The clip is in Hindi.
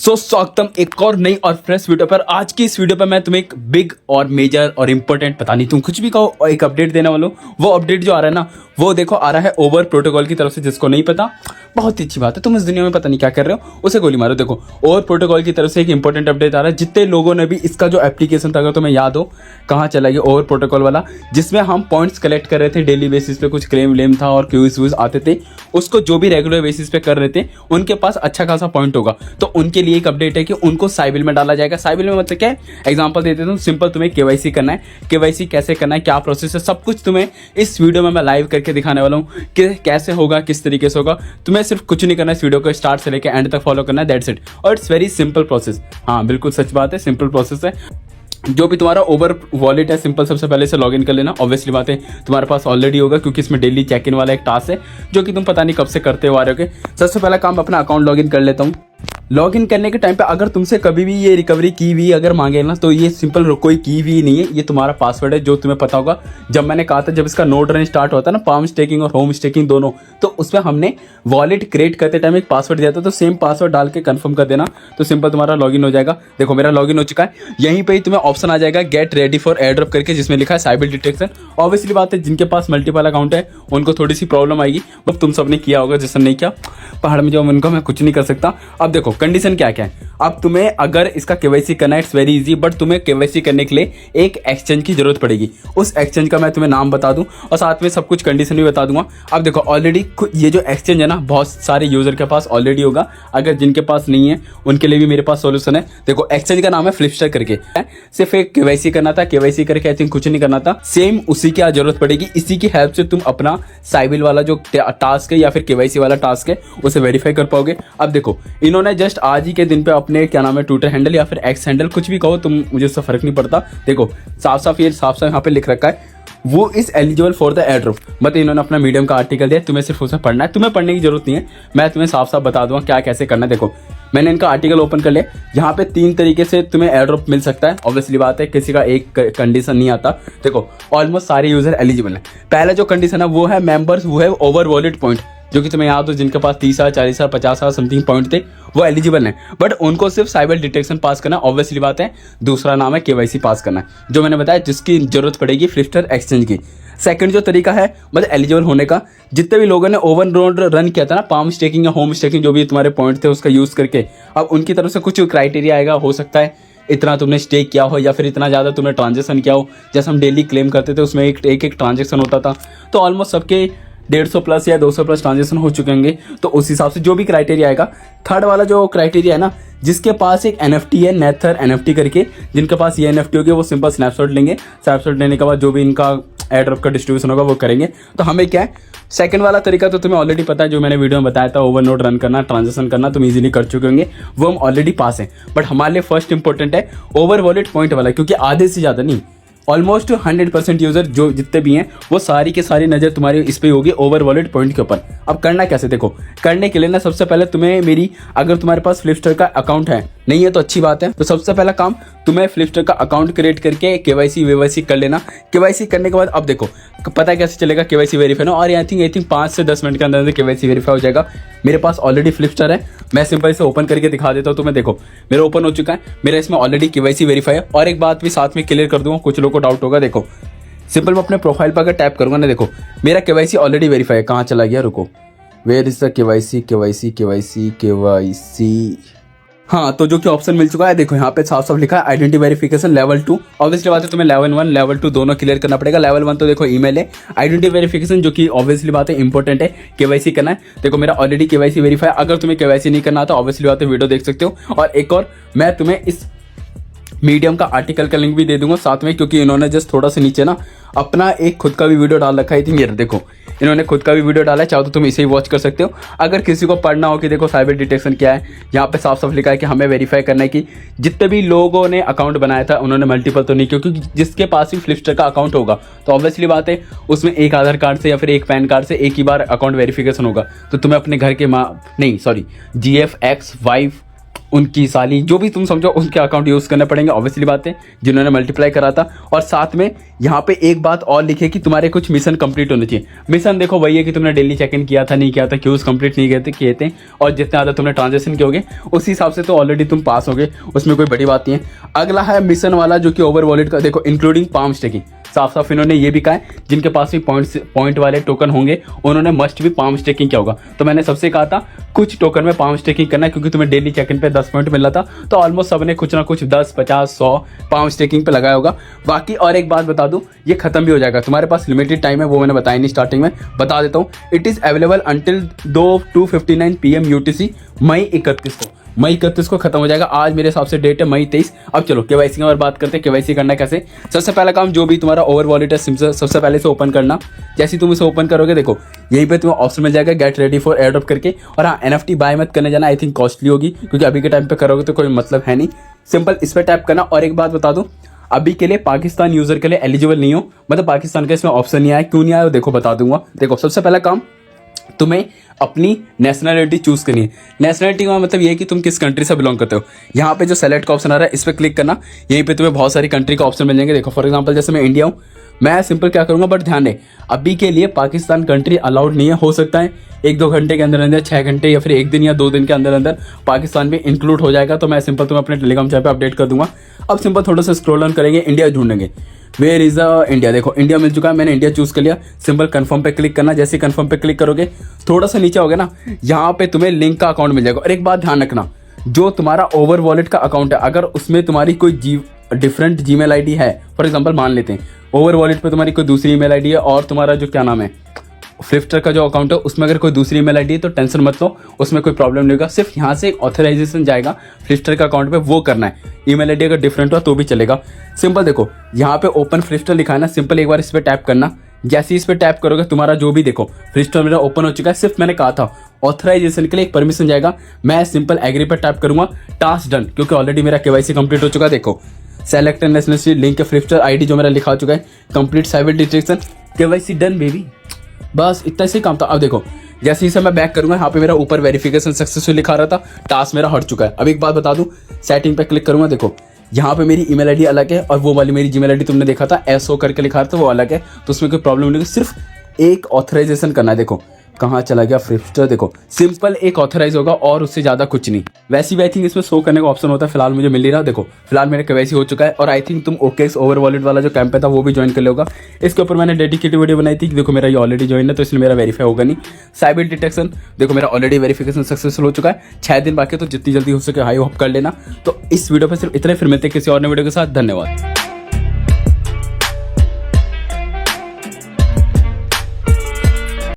स्वागतम एक और नई और फ्रेश वीडियो पर। आज की इस वीडियो पर मैं तुम्हें एक बिग और मेजर और इंपॉर्टेंट, पता नहीं तुम कुछ भी कहो, और एक अपडेट देने वाला हूँ। वो अपडेट जो आ रहा है ना, वो देखो आ रहा है ओवर प्रोटोकॉल की तरफ से। जिसको नहीं पता, बहुत ही अच्छी बात है, तुम इस दुनिया में पता नहीं क्या कर रहे हो, उसे गोली मारो। देखो ओवर प्रोटोकॉल की तरफ से एक इंपॉर्टेंट अपडेट आ रहा है। जितने लोगों ने भी इसका जो एप्लीकेशन था, अगर तुम्हें याद हो, कहाँ चला गया ओवर प्रोटोकॉल वाला, जिसमें हम पॉइंट्स कलेक्ट कर रहे थे डेली बेसिस पे, कुछ क्लेम व्लेम था और क्यूज व्यूज आते थे, उसको जो भी रेगुलर बेसिस पे कर रहे थे उनके पास अच्छा खासा पॉइंट होगा। तो उनके लिए एक अपडेट है कि उनको साइबिल में डाला जाएगा। साइबिल में मतलब क्या है, एग्जांपल देते हूँ, सिंपल तुम्हें केवाईसी करना है। केवाईसी कैसे करना है, क्या प्रोसेस है, सब कुछ तुम्हें इस वीडियो में मैं लाइव करके दिखाने वाला हूँ कि कैसे होगा, किस तरीके से होगा। तुम्हें सिर्फ कुछ नहीं करना है, इस वीडियो को स्टार्ट से लेकर एंड तक फॉलो करना है, दैट्स इट। और इट्स वेरी सिंपल प्रोसेस। हाँ बिल्कुल सच बात है, सिंपल प्रोसेस है। जो भी तुम्हारा ओवर वॉलेट है, सिंपल सबसे पहले से लॉगिन कर लेना। ऑब्वियसली बात है तुम्हारे पास ऑलरेडी होगा, क्योंकि इसमें डेली चेक इन वाला एक टास्क है जो कि तुम पता नहीं कब से करते हुए आ रहे हो। सबसे पहला काम, अपना अकाउंट लॉगिन कर लेता हूँ। लॉगिन करने के टाइम पे अगर तुमसे कभी भी ये रिकवरी की भी अगर मांगे ना, तो ये सिंपल कोई की भी नहीं है, ये तुम्हारा पासवर्ड है जो तुम्हें पता होगा। जब मैंने कहा था, जब इसका नोड रन स्टार्ट होता है ना, पाम स्टेकिंग और होम स्टेकिंग दोनों, तो उसमें हमने वॉलेट क्रिएट करते टाइम एक पासवर्ड दिया था, तो सेम पासवर्ड डाल के कंफर्म कर देना, तो सिंपल तुम्हारा लॉगिन हो जाएगा। देखो मेरा लॉगिन हो चुका है। यहीं पे ही तुम्हें ऑप्शन आ जाएगा get ready for air drop करके, जिसमें लिखा है साइबर डिटेक्शन। ऑब्वियसली बात है, जिनके पास मल्टीपल अकाउंट है उनको थोड़ी सी प्रॉब्लम आएगी, बट तुम सबने किया होगा, जिसने नहीं किया पहाड़ में जाओ, उनको मैं कुछ नहीं कर सकता। अब देखो कंडीशन क्या क्या है। अब तुम्हें अगर इसका केवाईसी करना है, इट्स वेरी इजी, बट तुम्हें केवाईसी करने के लिए एक एक्सचेंज की जरूरत पड़ेगी। उस एक्सचेंज का मैं तुम्हें नाम बता दूं और साथ में सब कुछ कंडीशन भी बता दूंगा। अब देखो ऑलरेडी ये जो एक्सचेंज है ना, बहुत सारे यूजर के पास ऑलरेडी होगा। अगर जिनके पास नहीं है उनके लिए भी मेरे पास सोल्यूशन है। देखो एक्सचेंज का नाम है फ्लिपस्टर करके। सिर्फ एक केवाईसी करना था, केवाईसी करके आई थिंक कुछ नहीं करना था। सेम उसी की जरूरत पड़ेगी। इसी की हेल्प से तुम अपना साइबिल वाला जो टास्क है या फिर केवाईसी वाला टास्क है उसे वेरीफाई कर पाओगे। अब देखो इन्होंने जस्ट आज ही के दिन पे अपने क्या नाम है, ट्विटर हैंडल या फिर एक्स हैंडल, कुछ भी कहो तुम, मुझे उससे फर्क नहीं पड़ता। देखो साफ साफ यहाँ पे लिख रखा है, वो is eligible for the air drop. मतलब इन्होंने अपना मीडियम का आर्टिकल दिया, तुम्हें सिर्फ उसे पढ़ना है, तुम्हें पढ़ने की जरूरत नहीं है, मैं तुम्हें साफ साफ बता दूंगा क्या कैसे करना है। देखो मैंने इनका आर्टिकल ओपन कर लिया। यहाँ पे 3 तरीके से तुम्हें एयर ड्रॉप मिल सकता है। ऑब्वियसली बात है, किसी का एक कंडीशन नहीं आता। देखो ऑलमोस्ट सारे यूजर एलिजिबल है। पहला जो कंडीशन है वो है members who have over wallet point, जो कि तुम्हें याद हो, जिनके पास 30,000, 40,000, 50,000 समथिंग पॉइंट थे, वो एलिजिबल है। बट उनको सिर्फ साइबर डिटेक्शन पास करना, ऑब्वियसली बात है। दूसरा नाम है केवाईसी पास करना, जो मैंने बताया, जिसकी जरूरत पड़ेगी फ्लिपस्टर एक्सचेंज की। सेकंड जो तरीका है मतलब एलिजिबल होने का, जितने भी लोगों ने ओवर नोड रन किया था ना, पाम स्टेकिंग या होम स्टेकिंग, जो भी तुम्हारे पॉइंट थे उसका यूज करके, अब उनकी तरफ से कुछ क्राइटेरिया आएगा। हो सकता है इतना तुमने स्टेक किया हो या फिर इतना ज़्यादा तुमने ट्रांजेक्शन किया हो। जैसे हम डेली क्लेम करते थे, उसमें एक ट्रांजेक्शन होता था, तो ऑलमोस्ट सबके 150 प्लस या 200 प्लस ट्रांजेक्शन हो चुके होंगे। तो उस हिसाब से जो भी क्राइटेरिया आएगा। थर्ड वाला जो क्राइटेरिया है ना, जिसके पास एक NFT है, नेथर NFT करके, जिनके पास ये NFT होगी, वो सिंपल स्नैपशॉट लेंगे। स्नैपशॉट लेने के बाद जो भी इनका एयर ड्रॉप का डिस्ट्रीब्यूशन होगा वो करेंगे। तो हमें क्या है, सेकंड वाला तरीका तो तुम्हें ऑलरेडी पता है, जो मैंने वीडियो में बताया था, ओवर नोड रन करना, ट्रांजेक्शन करना, तुम इजीली कर चुके होंगे, वो हम ऑलरेडी पास हैं। बट हमारे लिए फर्स्ट इंपॉर्टेंट है ओवर वॉलेट पॉइंट वाला, क्योंकि आधे से ज़्यादा नहीं, ऑलमोस्ट 100% यूजर जो जितने भी हैं, वो सारी की सारी नज़र तुम्हारी इस पे होगी ओवर वॉलेट पॉइंट के ऊपर। अब करना कैसे, देखो करने के लिए ना, सबसे पहले तुम्हें अगर तुम्हारे पास फ्लिपस्टर का अकाउंट है, नहीं है तो अच्छी बात है, तो सबसे पहला काम तुम्हें फ्लिपस्टर का अकाउंट क्रिएट करके केवाईसी वेवाईसी कर लेना। केवाईसी करने के बाद अब देखो पता कैसे चलेगा केवाईसी वेरीफाई ना, और आई थिंक 5 से 10 मिनट के अंदर केवाईसी वेरीफाई हो जाएगा। मेरे पास ऑलरेडी फ्लिपस्टर है, मैं सिंपल इसे ओपन करके दिखा देता हूँ तुम्हें। देखो मेरा ओपन हो चुका है, मेरा इसमें ऑलरेडी केवाईसी वेरीफाई है। और एक बात भी साथ में क्लियर कर दूंगा, कुछ लोगों को डाउट होगा। देखो सिंपल मैं अपने प्रोफाइल पर अगर टैप करूंगा ना, देखो मेरा केवाईसी ऑलरेडी वेरीफाई है। कहाँ चला गया, रुको, where is the KYC KYC KYC KYC. हाँ, तो जो कि ऑप्शन मिल चुका है, देखो यहाँ पे साफ साफ लिखा है आइडेंटिटी वेरिफिकेशन लेवल 2। ऑब्वियसली बात है तुम्हें लेवल 1 लेवल 2 दोनों क्लियर करना पड़ेगा। लेवल 1 तो देखो ईमेल है, आइडेंटिटी वेरिफिकेशन जो कि ऑब्वियसली बात है इंपॉर्टेंट है, केवाईसी करना है। देखो मेरा ऑलरेडी केवाईसी वेरीफाई। अगर तुम्हें केवाईसी नहीं करना तो ऑब्वियसली बात है वीडियो देख सकते हो। और एक और मैं तुम्हें इस मीडियम का आर्टिकल का लिंक भी दे दूंगा साथ में, क्योंकि इन्होंने जस्ट थोड़ा सा नीचे ना अपना एक खुद का भी वीडियो डाल रखा है। ये देखो इन्होंने खुद का भी वीडियो डाला है, चाहो तो तुम इसे ही वॉच कर सकते हो। अगर किसी को पढ़ना हो कि देखो साइबर डिटेक्शन क्या है, यहाँ पे साफ साफ लिखा है कि हमें वेरीफाई करना है कि जितने भी लोगों ने अकाउंट बनाया था उन्होंने मल्टीपल तो नहीं, क्योंकि जिसके पास भी फ्लिपस्टर का अकाउंट होगा तो ऑब्वियसली बात है उसमें एक आधार कार्ड से या फिर एक पैन कार्ड से एक ही बार अकाउंट वेरिफिकेशन होगा। तो तुम्हें अपने घर के GFXY उनकी साली, जो भी तुम समझो, उनके अकाउंट यूज़ करने पड़ेंगे, ऑब्वियसली बात है, जिन्होंने मल्टीप्लाई करा था। और साथ में यहाँ पे एक बात और लिखी है कि तुम्हारे कुछ मिशन कंप्लीट होने चाहिए। मिशन देखो वही है कि तुमने डेली चेक इन किया था, नहीं किया था, क्यूज कंप्लीट नहीं किए थे, और जितने ज़्यादा तुमने ट्रांजेक्शन किए होगे उस हिसाब से तो ऑलरेडी तुम पास हो गए, उसमें कोई बड़ी बात नहीं है। अगला है मिशन वाला, जो कि ओवर वॉलेट का, देखो इंक्लूडिंग पाम स्टेकिंग। साफ साफ इन्होंने ये भी कहा है जिनके पास भी पॉइंट वाले टोकन होंगे उन्होंने मस्ट भी पाम स्टेकिंग किया होगा। तो मैंने सबसे कहा था कुछ टोकन में पाम स्टेकिंग करना है, क्योंकि तुम्हें डेली चेक इन पे 10 पॉइंट मिल रहा था, तो ऑलमोस्ट सबने कुछ ना कुछ 10, 50, 100 पाम स्टेकिंग पे लगाया होगा। बाकी और एक बात बता दूं, ये खत्म भी हो जाएगा, तुम्हारे पास लिमिटेड टाइम है, वो मैंने बताया नहीं स्टार्टिंग में, बता देता हूँ। It is available until 2:59 PM UTC, मई 31 को। मई 31 को खत्म हो जाएगा। आज मेरे हिसाब से डेट है मई 23। अब चलो केवाईसी की और बात करते हैं। केवाईसी करना कैसे? सबसे पहला काम, जो भी तुम्हारा ओवर वॉलेट है सबसे पहले से ओपन करना। जैसे तुम इसे ओपन करोगे, देखो यहीं पे तुम्हें ऑप्शन मिल जाएगा गेट रेडी फॉर एयरड्रॉप करके। और हाँ, NFT बाय मत करने जाना, आई थिंक कॉस्टली होगी, क्योंकि अभी के टाइम पे करोगे तो कोई मतलब है नहीं। सिंपल इस पर टैप करना। और एक बात बता दूं, अभी के लिए पाकिस्तान यूजर के लिए एलिजिबल नहीं हो, मतलब पाकिस्तान का इसमें ऑप्शन नहीं आया। क्यों नहीं आया देखो बता दूंगा। देखो सबसे पहला काम, तुम्हें अपनी नेशनलिटी चूज करनी है। नेशनलिटी का मतलब ये है कि तुम किस कंट्री से बिलोंग करते हो। यहाँ पे जो सेलेक्ट का ऑप्शन आ रहा है इस पर क्लिक करना। यहीं पे तुम्हें बहुत सारी कंट्री का ऑप्शन मिल जाएंगे। देखो फॉर एग्जांपल जैसे मैं इंडिया हूँ, मैं सिंपल क्या करूंगा, बट ध्यान दें अभी के लिए पाकिस्तान कंट्री अलाउड नहीं है। हो सकता है 1-2 घंटे के अंदर अंदर, 6 घंटे या फिर 1 दिन या 2 दिन के अंदर अंदर पाकिस्तान भी इंक्लूड हो जाएगा। तो मैं सिंपल तुम्हें अपने टेलीग्राम चैनल पे अपडेट कर दूंगा। अब सिंपल थोड़ा सा स्क्रॉल ऑन करेंगे, इंडिया ढूंढेंगे। Where is India? देखो इंडिया मिल चुका है, मैंने इंडिया चूज कर लिया। सिंपल कंफर्म पे क्लिक करना। जैसे कंफर्म पे क्लिक करोगे, थोड़ा सा नीचे होगा ना, यहाँ पे तुम्हें लिंक का अकाउंट मिल जाएगा। और एक बात ध्यान रखना, जो तुम्हारा ओवर वॉलेट का अकाउंट है, अगर उसमें तुम्हारी कोई डिफरेंट जीमेल आईडी है, फॉर एग्जांपल मान लेते हैं ओवर वॉलेट पे तुम्हारी कोई दूसरी ईमेल आईडी है, और तुम्हारा जो क्या नाम है फ्लिफ्टर का जो अकाउंट है उसमें अगर कोई दूसरी ईमेल आईडी है, तो टेंशन मत लो, उसमें कोई प्रॉब्लम नहीं होगा। सिर्फ यहाँ से एक ऑथराइजेशन जाएगा फ्लिफ्टर का अकाउंट पे, वो करना है। ईमेल आईडी अगर डिफरेंट हो तो भी चलेगा। सिंपल देखो यहाँ पे ओपन फ्लिफ्टर लिखा है ना, सिंपल एक बार इस पर टैप करना। जैसे इस पर टैप करोगे, तुम्हारा जो भी देखो फ्लिफ्टर मेरा ओपन हो चुका है। सिर्फ मैंने कहा था ऑथराइजेशन के लिए एक परमिशन जाएगा, मैं सिंपल एग्री पर टैप करूंगा। टास्क डन, क्योंकि ऑलरेडी मेरा केवाईसी कंप्लीट हो चुका है। देखो सेलेक्ट नेशनलिटी, लिंक फ्लिफ्टर आईडी जो मेरा लिखा चुका है, complete cyber detection, KYC done baby. बस इतना से काम था। अब देखो जैसे ही से मैं बैक करूंगा, यहाँ पे मेरा ऊपर वेरिफिकेशन सक्सेसफुल लिखा रहा था, टास्क मेरा हट चुका है। अब एक बात बता दूं, सेटिंग पे क्लिक करूंगा, देखो यहाँ पे मेरी ईमेल आईडी अलग है, और वो वाली मेरी जीमेल आईडी तुमने देखा था SO करके लिखा था, वो अलग है। तो उसमें कोई प्रॉब्लम नहीं है, सिर्फ एक ऑथराइजेशन करना है। देखो कहाँ चला गया फ्लिफ्टर, देखो सिंपल एक ऑथराइज होगा और उससे ज्यादा कुछ नहीं। वैसे भी आई थिंक इसमें शो करने का ऑप्शन होता है, फिलहाल मुझे मिल नहीं रहा। देखो फिलहाल मेरा केवाईसी हो चुका है, और आई थिंक तुम OKX ओवर वॉलेट वाला जो कैंप था वो भी ज्वाइन कर लोगा। इसके ऊपर मैंने डेडिकेटेड वीडियो बनाई थी कि देखो मेरा ये ऑलरेडी ज्वाइन है, तो इसलिए मेरा वेरीफाई होगा नहीं। साइबर डिटेक्शन, देखो मेरा ऑलरेडी वेरिफिकेशन सक्सेसफुल हो चुका है। 6 दिन बाकी, तो जितनी जल्दी हो सके हाई होप कर लेना। तो इस वीडियो पर सिर्फ इतने, फिर मिलते हैं किसी और नए वीडियो के साथ। धन्यवाद।